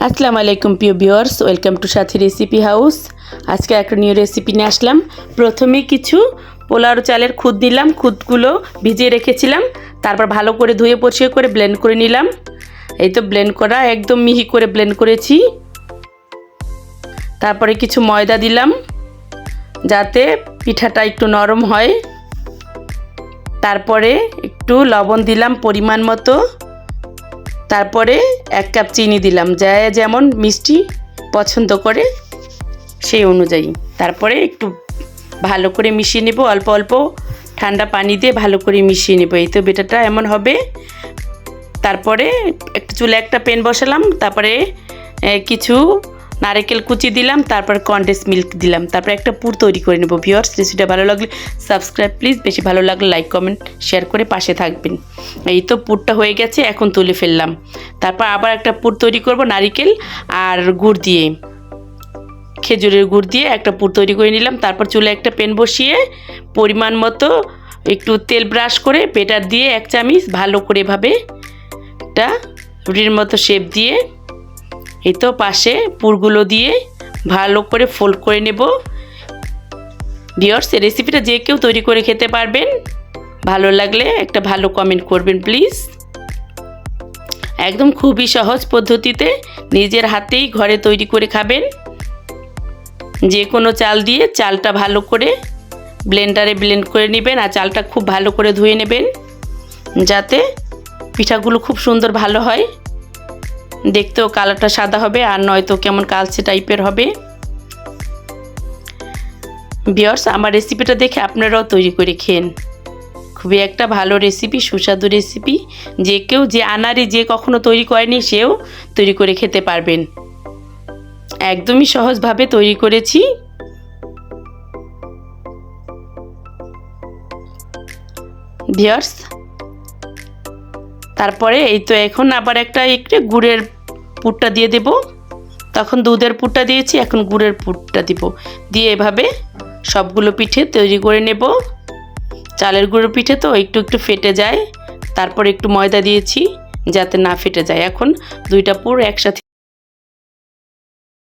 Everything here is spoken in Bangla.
আসসালামু আলাইকুম প্রিয় viewers, welcome to Sathi recipe house. আজকে একটা নিউ রেসিপি নিয়ে আসলাম। প্রথমে কিছু পোলাও চালের খুদ নিলাম, খুদগুলো ভিজিয়ে রেখেছিলাম, তারপর ভালো করে ধুয়ে পরিষ্কার করে ব্লেন্ড করে নিলাম। এই তো ব্লেন্ড করা, একদম মিহি করে ব্লেন্ড করেছি। তারপরে কিছু ময়দা দিলাম যাতে পিঠাটা একটু নরম হয়। তারপরে একটু লবণ দিলাম পরিমাণ মতো। তারপরে 1 কাপ চিনি দিলাম, যা যেমন মিষ্টি পছন্দ করে সেই অনুযায়ী। তারপরে একটু ভালো করে মিশিয়ে নেব, অল্প অল্প ঠান্ডা পানি দিয়ে ভালো করে মিশিয়ে নেব। এই তো বেটাটা এমন হবে। তারপরে চুলে একটা প্যান বসালাম, তারপরে কিছু নারকেল কুচি দিলাম, তারপর কনডেন্স মিল্ক দিলাম, তারপর একটা পুর তৈরি করে নেব। ভিউয়ার্স, রেসিপিটা ভালো লাগলে সাবস্ক্রাইব প্লিজ, বেশি ভালো লাগলে লাইক কমেন্ট শেয়ার করে পাশে থাকবেন। এই তো পুরটা হয়ে গেছে, এখন তুলে ফেললাম। তারপর আবার একটা পুর তৈরি করব নারকেল আর গুড় দিয়ে, খেজুরের গুড় দিয়ে একটা পুর তৈরি করে নিলাম। তারপর চুলে একটা প্যান বসিয়ে পরিমাণ মতো একটু তেল ব্রাশ করে বেটার দিয়ে 1 চামচ ভালো করে এভাবে একটা রুটির মতো শেপ দিয়ে এই তো পাশে পুরগুলো দিয়ে ভালো করে ফোল্ড করে নেব। ভিউয়ার্স, এই রেসিপিটা যে কেউ তৈরি করে খেতে পারবেন। ভালো লাগলে একটা ভালো কমেন্ট করবেন প্লিজ। একদম খুবই সহজ পদ্ধতিতে নিজের হাতেই ঘরে তৈরি করে খাবেন। যে কোনো চাল দিয়ে চালটা ভালো করে ব্লেন্ডারে ব্লেন্ড করে নেবেন, আর চালটা খুব ভালো করে ধুয়ে নেবেন যাতে পিঠাগুলো খুব সুন্দর ভালো হয়। দেখতেও কালারটা সাদা হবে, আর নয়তো কেমন কালচে টাইপের হবে। ভিউয়ার্স, আমার রেসিপিটা দেখে আপনারাও তৈরি করে খেন। খুবই একটা ভালো রেসিপি, সুস্বাদু রেসিপি। যে কেউ, যে আনারি যে কখনো তৈরি করেনি সেও তৈরি করে খেতে পারবেন। একদমই সহজভাবে তৈরি করেছি। ভিউয়ার্স, তারপরে এই তো এখন আবার একটু গুড়ের পুরটা দিয়ে দেব। তখন দুধের পুরটা দিয়েছি, এখন গুড়ের পুরটা দিব। দিয়ে এভাবে সবগুলো পিঠে তৈরি করে নেব। চালের গুঁড়োর পিঠে তো একটু একটু ফেটে যায়, তারপর একটু ময়দা দিয়েছি যাতে না ফেটে যায়। এখন দুইটা পুর একসাথে